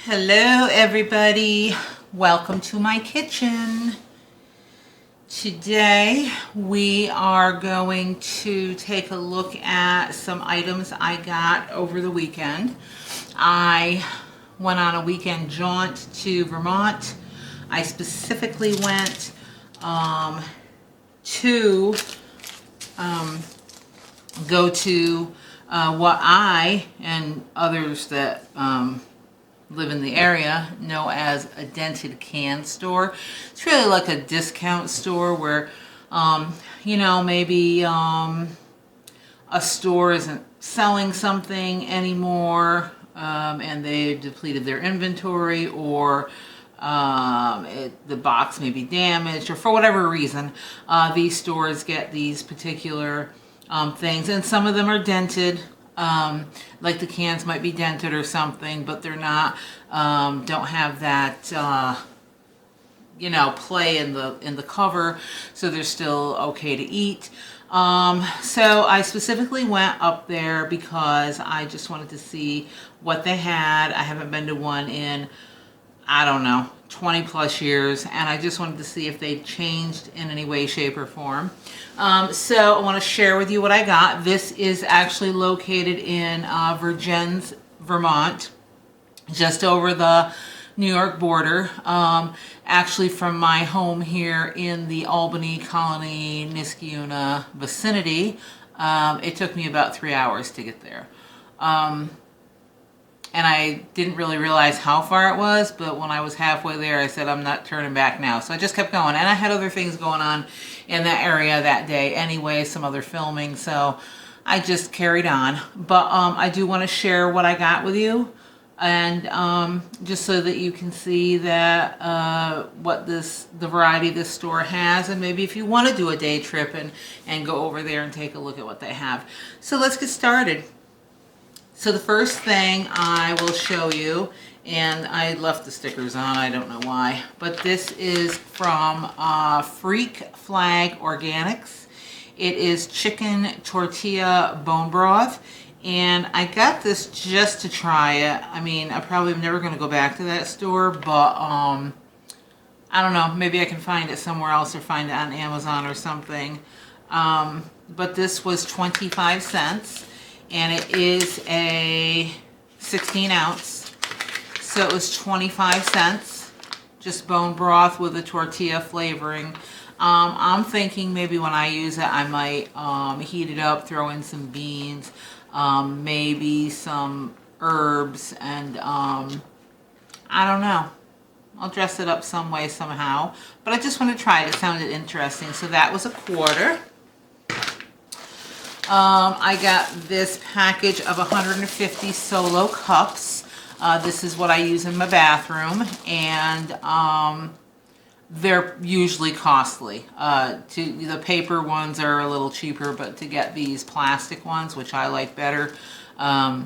Hello everybody, welcome to my kitchen. Today we are going to take a look at some items I got over the weekend. I went on a weekend jaunt to Vermont. I specifically went to go to what I and others that live in the area know as a dented can store. It's really like a discount store where maybe a store isn't selling something anymore and they depleted their inventory, or the box may be damaged, or for whatever reason these stores get these particular things, and some of them are dented. Like the cans might be dented or something, but they're not, don't have that, play in the cover, so they're still okay to eat. So I specifically went up there because I just wanted to see what they had. I haven't been to one in, I don't know, 20 plus years, and I just wanted to see if they changed in any way, shape, or form. So I want to share with you what I got. This is actually located in VERGENNES, Vermont, just over the New York border. Actually from my home here in the Albany, Colony, Niskayuna vicinity, it took me about 3 hours to get there. And I didn't really realize how far it was, but when I was halfway there, I said, I'm not turning back now. So I just kept going. And I had other things going on in that area that day anyway, some other filming. So I just carried on. But I do want to share what I got with you. And just so that you can see that what the variety this store has. And maybe if you want to do a day trip and go over there and take a look at what they have. So let's get started. So the first thing I will show you, and I left the stickers on, I don't know why, but this is from Freak Flag Organics. It is chicken tortilla bone broth, and I got this just to try it. I mean, I probably am never going to go back to that store, but I don't know, maybe I can find it somewhere else or find it on Amazon or something. But this was 25 cents. And it is a 16 ounce, so it was 25 cents, just bone broth with a tortilla flavoring. I'm thinking maybe when I use it, I might heat it up, throw in some beans, maybe some herbs, and I don't know. I'll dress it up some way, somehow. But I just want to try it. It sounded interesting. So that was a quarter. I got this package of 150 solo cups. This is what I use in my bathroom, and they're usually costly. The paper ones are a little cheaper, but to get these plastic ones, which I like better, are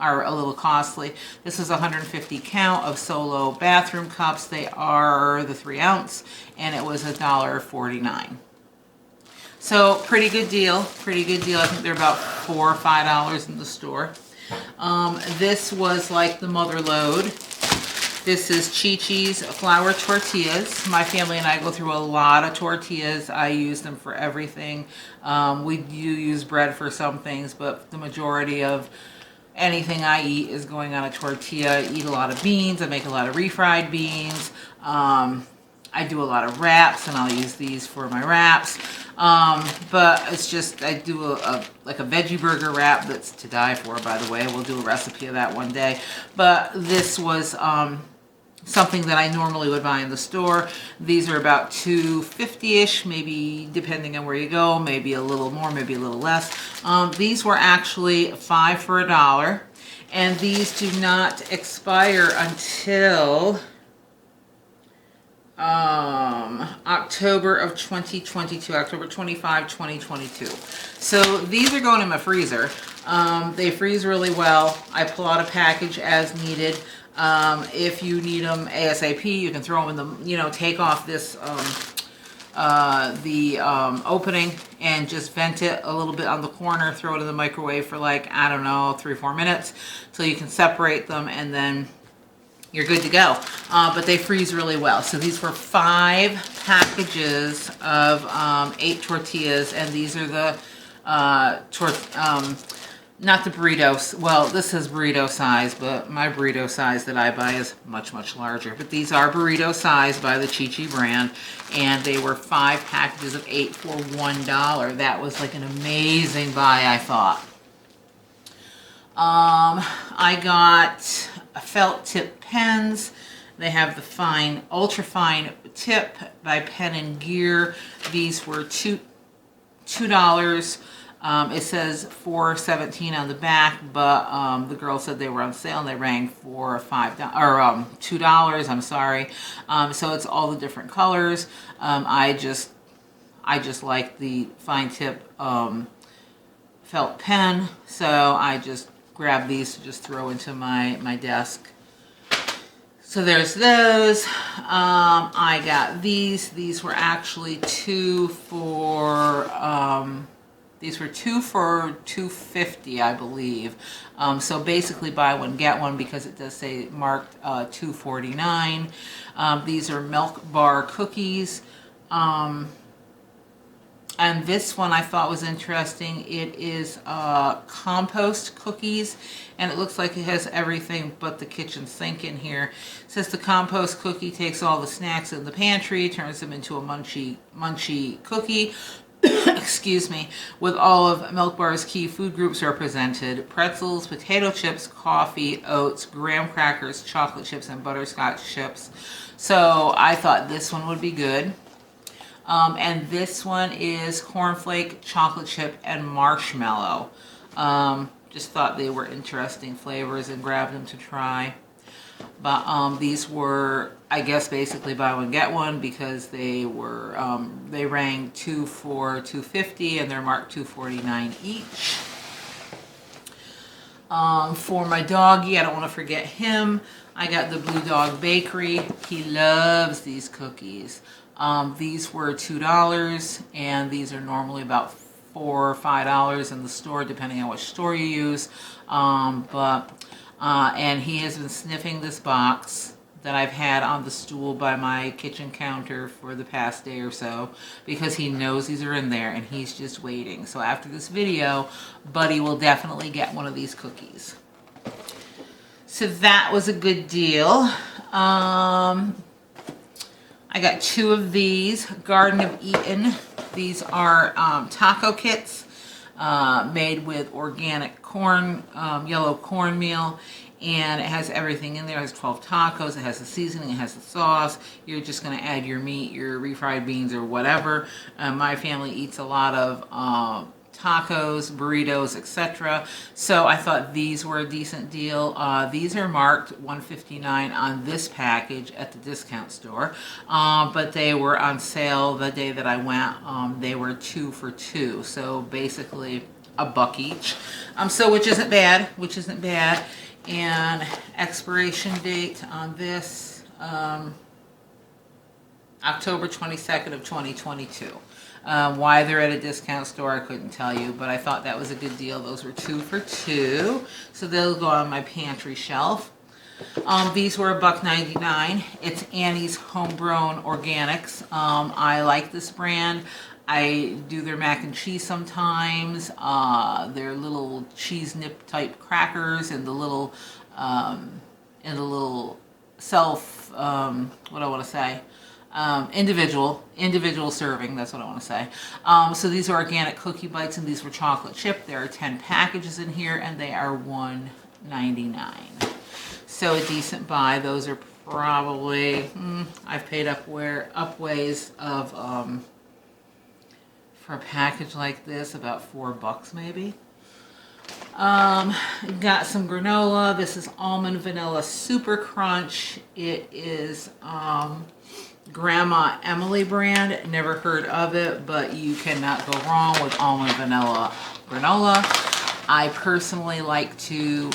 a little costly. This is 150 count of solo bathroom cups. They are the 3 ounce, and it was $1.49. So pretty good deal, pretty good deal. I think they're about $4 or $5 in the store. This was like the mother load. This is ChiChi's flour tortillas. My family and I go through a lot of tortillas. I use them for everything. We do use bread for some things, but the majority of anything I eat is going on a tortilla. I eat a lot of beans. I make a lot of refried beans. I do a lot of wraps, and I'll use these for my wraps. But it's just, I do like a veggie burger wrap that's to die for, by the way. We'll do a recipe of that one day. But this was something that I normally would buy in the store. These are about $2.50-ish, maybe depending on where you go, maybe a little more, maybe a little less. These were actually 5 for $1, and these do not expire until October of 2022, October 25, 2022. So these are going in my freezer. They freeze really well. I pull out a package as needed. If you need them ASAP, you can throw them in the, take off this, opening and just vent it a little bit on the corner, throw it in the microwave for like, I don't know, 3 or 4 minutes, so you can separate them and then you're good to go. But they freeze really well. So these were 5 packages of 8 tortillas, and these are the not the burritos. Well, this is burrito size, but my burrito size that I buy is much, much larger. But these are burrito size by the ChiChi brand, and they were 5 packages of 8 for $1. That was like an amazing buy, I thought. I got felt tip pens. They have the fine, ultra fine tip by Pen and Gear. These were $2. It says $4.17 on the back, but the girl said they were on sale and they rang for $5 or $2. I'm sorry. So it's all the different colors. I just like the fine tip felt pen, so I just grabbed these to just throw into my desk. So there's those. I got these. These were actually 2 for $2.50, I believe. So basically buy one, get one, because it does say marked $2.49. These are milk bar cookies. And this one I thought was interesting. It is compost cookies, and it looks like it has everything but the kitchen sink in here. It says the compost cookie takes all the snacks in the pantry, turns them into a munchy cookie. Excuse me, with all of Milk Bar's key food groups represented: pretzels, potato chips, coffee, oats, graham crackers, chocolate chips, and butterscotch chips. So I thought this one would be good. And this one is cornflake, chocolate chip, and marshmallow. Just thought they were interesting flavors and grabbed them to try. But these were, I guess, basically buy one get one, because they were they rang 2 for $2.50 and they're marked $2.49 each. For my doggy, I don't want to forget him, I got the Blue Dog Bakery. He loves these cookies. These were $2, and these are normally about $4 or $5 in the store, depending on which store you use. And he has been sniffing this box that I've had on the stool by my kitchen counter for the past day or so, because he knows these are in there and he's just waiting. So after this video, Buddy will definitely get one of these cookies. So that was a good deal. I got 2 of these, Garden of Eaton. These are taco kits made with organic corn, yellow cornmeal, and it has everything in there. It has 12 tacos, it has the seasoning, it has the sauce. You're just going to add your meat, your refried beans, or whatever. My family eats a lot of tacos, burritos, etc. So I thought these were a decent deal. These are marked $1.59 on this package at the discount store, but they were on sale the day that I went. They were 2 for $2, so basically $1 each. So which isn't bad, And expiration date on this, October 22nd of 2022. Why they're at a discount store, I couldn't tell you, but I thought that was a good deal. Those were 2 for $2, so they'll go on my pantry shelf. These were $1.99. It's Annie's Homegrown Organics. I like this brand. I do their mac and cheese sometimes. Their little cheese nip type crackers, and the little self, what do I want to say? Individual serving, that's what I want to say. So these are organic cookie bites, and these were chocolate chip. There are 10 packages in here, and they are $1.99. So a decent buy. Those are probably, I've paid upways of, for a package like this, about $4 maybe. Got some granola. This is Almond Vanilla Super Crunch. It is, Grandma Emily brand. Never heard of it, but you cannot go wrong with almond vanilla granola. I personally like to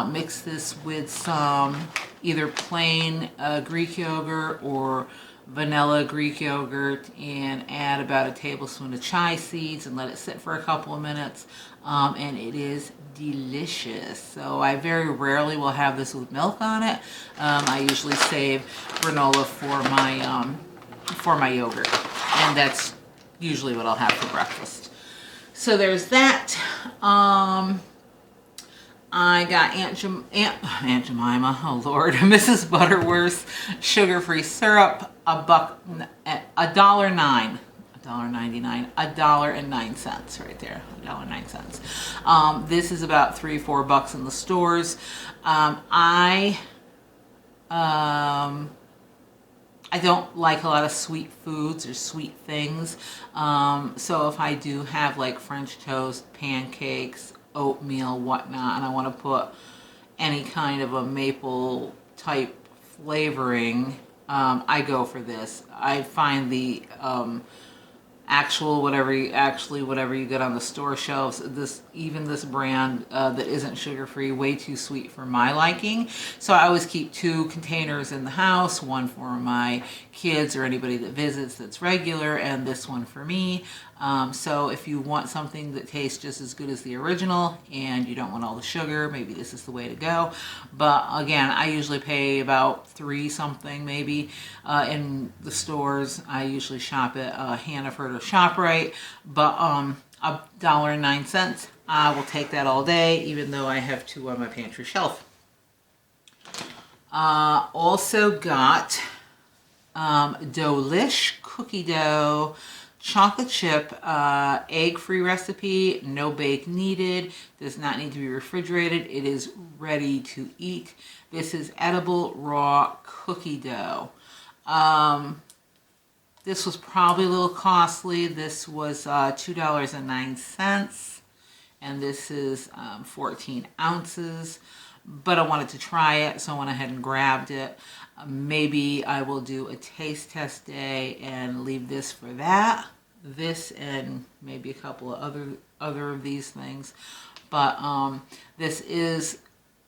mix this with some either plain Greek yogurt or vanilla Greek yogurt, and add about a tablespoon of chia seeds and let it sit for a couple of minutes. And it is delicious. So I very rarely will have this with milk on it. I usually save granola for my yogurt, and that's usually what I'll have for breakfast. So there's that. I got Aunt Jemima, oh Lord, Mrs. Butterworth's sugar-free syrup, $1.09, $1.99, $1.09 right there, $1.09. This is about $3-4 in the stores. I don't like a lot of sweet foods or sweet things. So if I do have like French toast, pancakes, oatmeal, whatnot, and I want to put any kind of a maple type flavoring, I go for this. I find the whatever you get on the store shelves, even this brand that isn't sugar-free, way too sweet for my liking. So I always keep 2 containers in the house, one for my kids or anybody that visits that's regular, and this one for me. So if you want something that tastes just as good as the original and you don't want all the sugar, maybe this is the way to go. But again, I usually pay about $3 something maybe in the stores. I usually shop at Hannaford or ShopRite, but $1.09, I will take that all day, even though I have 2 on my pantry shelf. Also got Dolish cookie dough, chocolate chip, egg-free recipe, no bake needed, does not need to be refrigerated, it is ready to eat. This is edible raw cookie dough. This was probably a little costly. This was $2.09, and this is 14 ounces, but I wanted to try it, so I went ahead and grabbed it. Maybe I will do a taste test day and leave this for that. This and maybe a couple of other of these things. But this is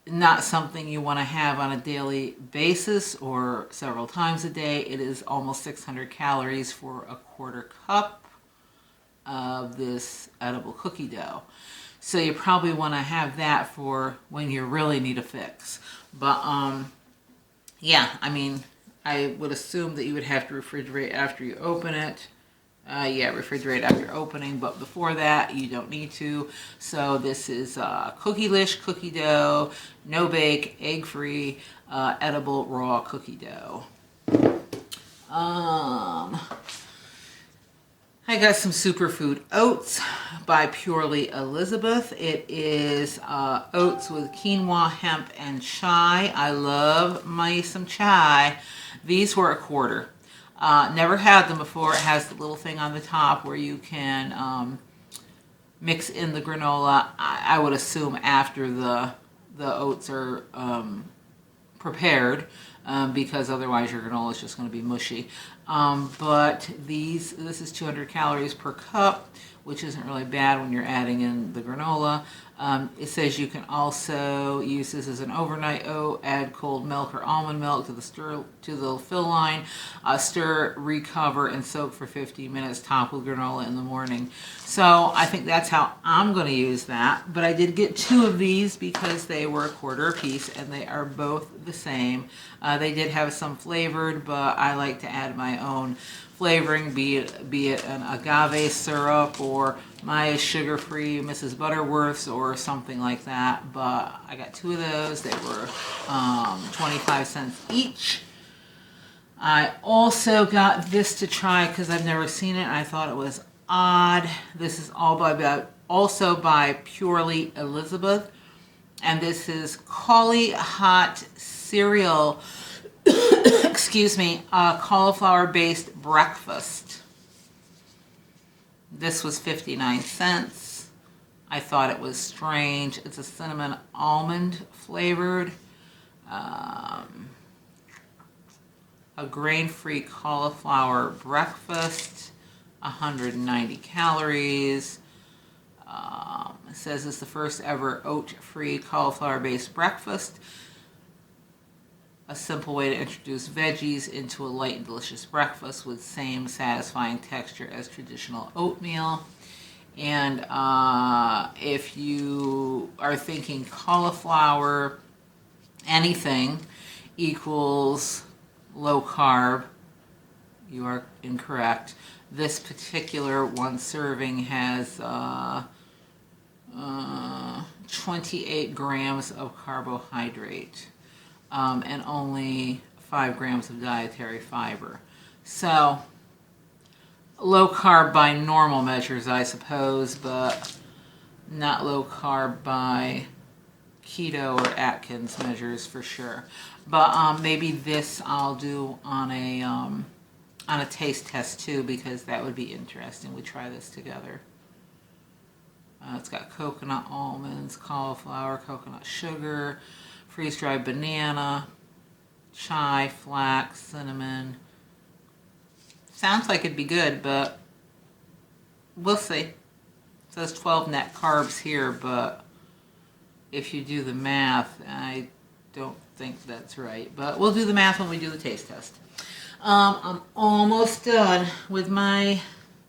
not something you want to have on a daily basis or several times a day. It is almost 600 calories for a quarter cup of this edible cookie dough. So you probably want to have that for when you really need a fix. But yeah, I mean, I would assume that you would have to refrigerate after you open it. Yeah, refrigerate after opening, but before that, you don't need to. So this is Cookielish cookie dough, no bake, egg-free, edible raw cookie dough. I got some Superfood Oats by Purely Elizabeth. It is oats with quinoa, hemp, and chai. I love some chai. These were a quarter. Never had them before. It has the little thing on the top where you can mix in the granola. I would assume after the oats are prepared, because otherwise your granola is just going to be mushy. But this is 200 calories per cup, which isn't really bad when you're adding in the granola. It says you can also use this as an overnight oat, add cold milk or almond milk to the fill line, stir, recover, and soak for 15 minutes, top with granola in the morning. So I think that's how I'm going to use that. But I did get 2 of these because they were a quarter a piece, and they are both the same. They did have some flavored, but I like to add my own flavoring, be it an agave syrup or my sugar-free Mrs. Butterworth's or something like that. But I got 2 of those. They were 25 cents each. I also got this to try because I've never seen it. I thought it was odd. This is also by Purely Elizabeth, and this is Collie Hot Cereal. Excuse me, cauliflower-based breakfast. This was 59 cents. I thought it was strange. It's a cinnamon almond flavored. A grain-free cauliflower breakfast. 190 calories. It says it's the first ever oat-free cauliflower-based breakfast. a simple way to introduce veggies into a light and delicious breakfast with same satisfying texture as traditional oatmeal. And if you are thinking cauliflower, anything equals low carb, you are incorrect. This particular one serving has 28 grams of carbohydrate and only 5 grams of dietary fiber. So low carb by normal measures, I suppose, but not low carb by keto or Atkins measures for sure. But maybe this I'll do on a taste test too, because that would be interesting. We try this together. It's got coconut almonds, cauliflower, coconut sugar, freeze-dried banana, chai, flax, cinnamon. Sounds like it'd be good, but we'll see. It says 12 net carbs here, but if you do the math, I don't think that's right. But we'll do the math when we do the taste test. I'm almost done with my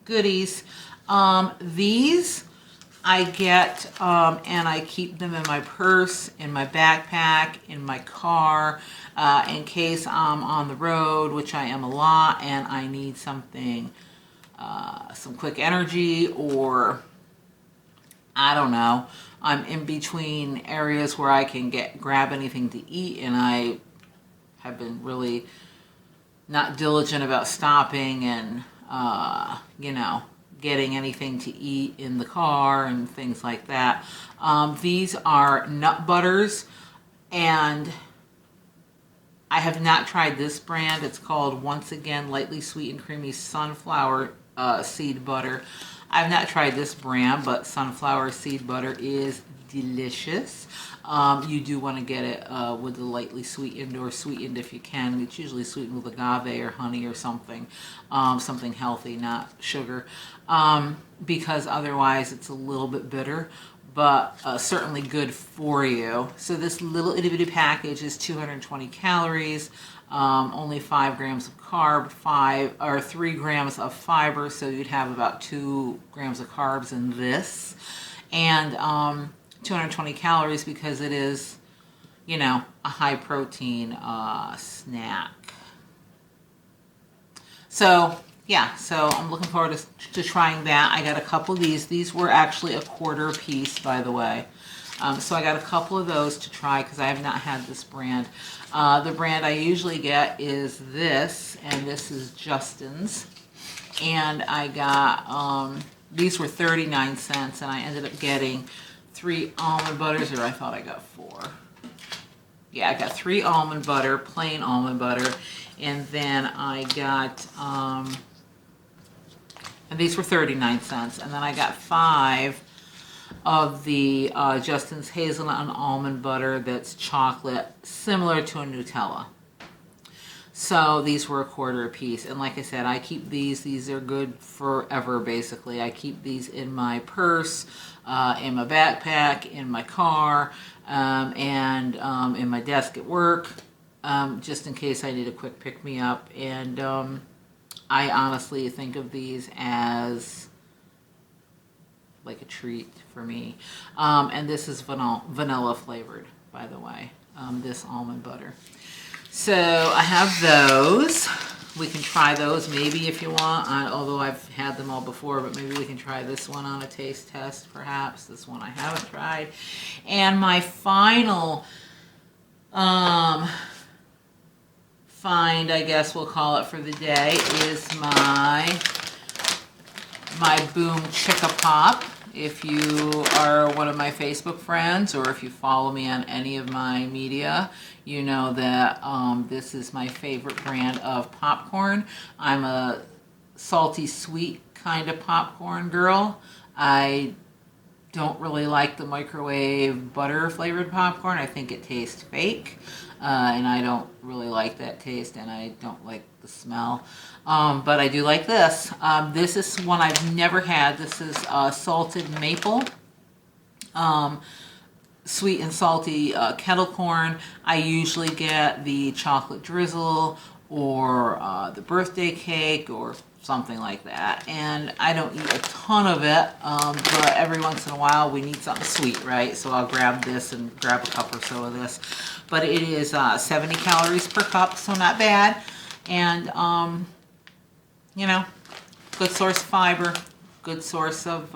goodies. These I get and I keep them in my purse, in my backpack, in my car, in case I'm on the road, which I am a lot, and I need something, some quick energy, or I don't know, I'm in between areas where I can grab anything to eat, and I have been really not diligent about stopping and, you know, getting anything to eat in the car and things like that. These are nut butters, and I have not tried this brand. It's called, once again, Lightly Sweet and Creamy Sunflower Seed Butter. I've not tried this brand, but sunflower seed butter is delicious. You do want to get it with the lightly sweetened or sweetened if you can. It's usually sweetened with agave or honey or something, something healthy, not sugar, because otherwise it's a little bit bitter, but certainly good for you. So this little itty bitty package is 220 calories, only 5 grams of carb, 3 grams of fiber, so you'd have about 2 grams of carbs in this, and 220 calories because it is, you know, a high protein snack. So yeah, so I'm looking forward to trying that. I got a couple of these. These were actually a quarter a piece, by the way. So I got a couple of those to try because I have not had this brand. The brand I usually get is this, and this is Justin's. And I got, these were 39 cents, and I ended up getting 3 almond butters, or I thought I got 4. Yeah, I got 3 almond butter, plain almond butter, and then I got, and these were 39 cents, and then I got 5 of the Justin's hazelnut and almond butter that's chocolate, similar to a Nutella. So these were a quarter a piece, and like I said, I keep these are good forever basically. I keep these in my purse, in my backpack, in my car, and in my desk at work, just in case I need a quick pick-me-up. And I honestly think of these as like a treat for me. And this is vanilla flavored, by the way, this almond butter. So I have those. We can try those maybe if you want, although I've had them all before, but maybe we can try this one on a taste test perhaps. This one I haven't tried. And my final find, I guess we'll call it for the day, is my Boom Chicka Pop. If you are one of my Facebook friends, or if you follow me on any of my media, you know that this is my favorite brand of popcorn. I'm a salty sweet kind of popcorn girl. I don't really like the microwave butter flavored popcorn. I think it tastes fake, and I don't really like that taste, and I don't like the smell. But I do like this. This is one I've never had. This is salted maple. sweet and salty kettle corn. I usually get the chocolate drizzle or the birthday cake or something like that. And I don't eat a ton of it, but every once in a while we need something sweet, right? So I'll grab this and grab a cup or so of this. But it is 70 calories per cup, so not bad. And, you know, good source of fiber, good source of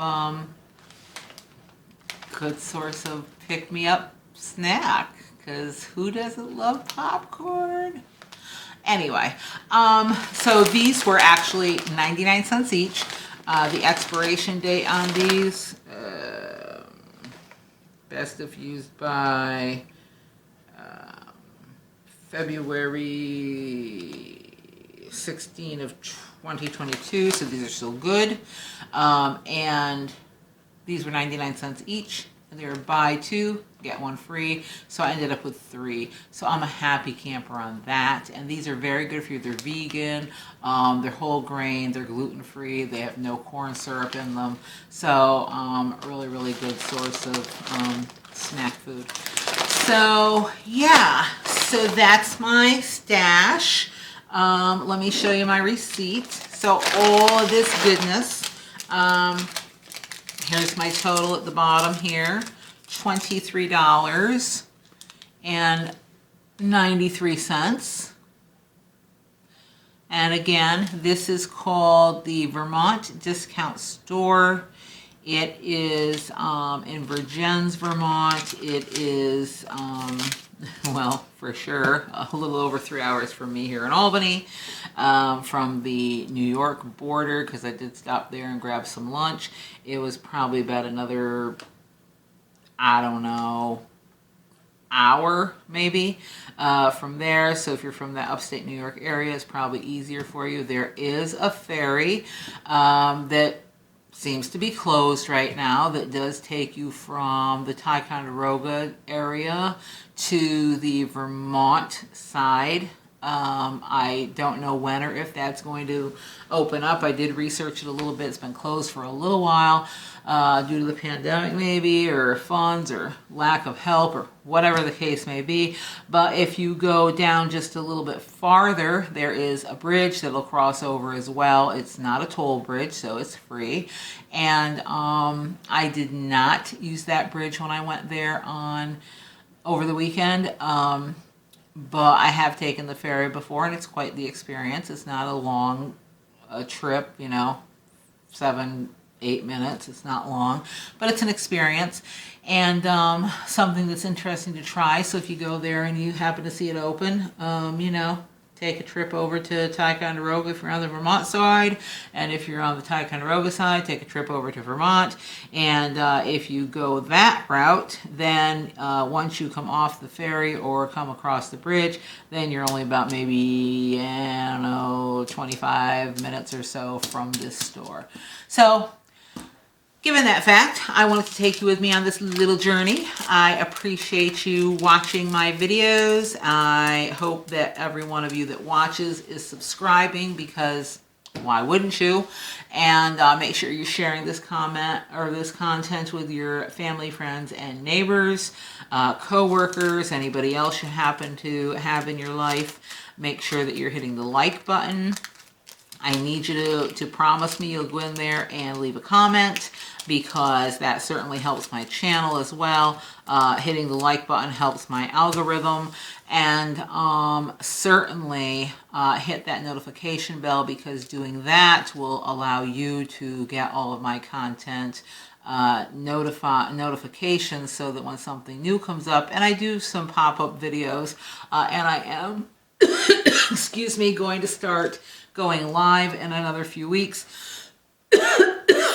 pick-me-up snack, because who doesn't love popcorn? Anyway, so these were actually 99 cents each. The expiration date on these, best if used by February 16 of 2022, so these are still good. And these were 99 cents each. They were buy two, get one free. So I ended up with 3. So I'm a happy camper on that. And these are very good for you. They're vegan, they're whole grain, they're gluten-free, they have no corn syrup in them. So really, really good source of snack food. So yeah, so that's my stash. Let me show you my receipt. So all of this goodness, here's my total at the bottom here, $23.93. And again, this is called the Vermont Discount Store. It is in Vergennes, Vermont. It is, well, for sure, a little over 3 hours from me here in Albany, from the New York border, because I did stop there and grab some lunch. It was probably about another, I don't know, hour maybe from there. So if you're from the upstate New York area, it's probably easier for you. There is a ferry that seems to be closed right now that does take you from the Ticonderoga area to the Vermont side. I don't know when or if that's going to open up. I did research it a little bit. It's been closed for a little while due to the pandemic maybe, or funds, or lack of help, or whatever the case may be. But if you go down just a little bit farther, there is a bridge that'll cross over as well. It's not a toll bridge, so it's free. And I did not use that bridge when I went there over the weekend. But I have taken the ferry before, and it's quite the experience. It's not a long trip, you know, 7-8 minutes. It's not long, but it's an experience, and something that's interesting to try. So if you go there and you happen to see it open, you know, take a trip over to Ticonderoga if you're on the Vermont side, and if you're on the Ticonderoga side, take a trip over to Vermont. And if you go that route, then once you come off the ferry or come across the bridge, then you're only about maybe, I don't know, 25 minutes or so from this store. So given that fact, I wanted to take you with me on this little journey. I appreciate you watching my videos. I hope that every one of you that watches is subscribing, because why wouldn't you? And make sure you're sharing this content with your family, friends, and neighbors, co-workers, anybody else you happen to have in your life. Make sure that you're hitting the like button. I need you to promise me you'll go in there and leave a comment, because that certainly helps my channel as well. Hitting the like button helps my algorithm. And certainly hit that notification bell, because doing that will allow you to get all of my content notifications, so that when something new comes up, and I do some pop-up videos, and I am, excuse me, going to start going live in another few weeks,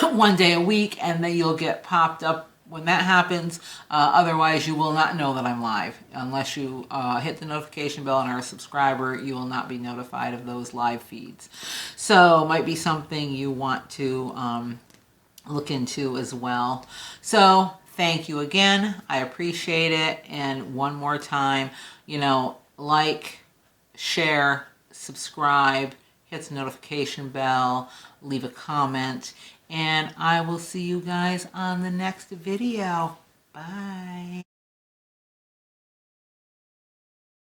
1 day a week, and then you'll get popped up when that happens. Otherwise, you will not know that I'm live. Unless you hit the notification bell and are a subscriber, you will not be notified of those live feeds. So, might be something you want to look into as well. So, thank you again. I appreciate it. And one more time, you know, like, share, subscribe, hit the notification bell, leave a comment, and I will see you guys on the next video. Bye.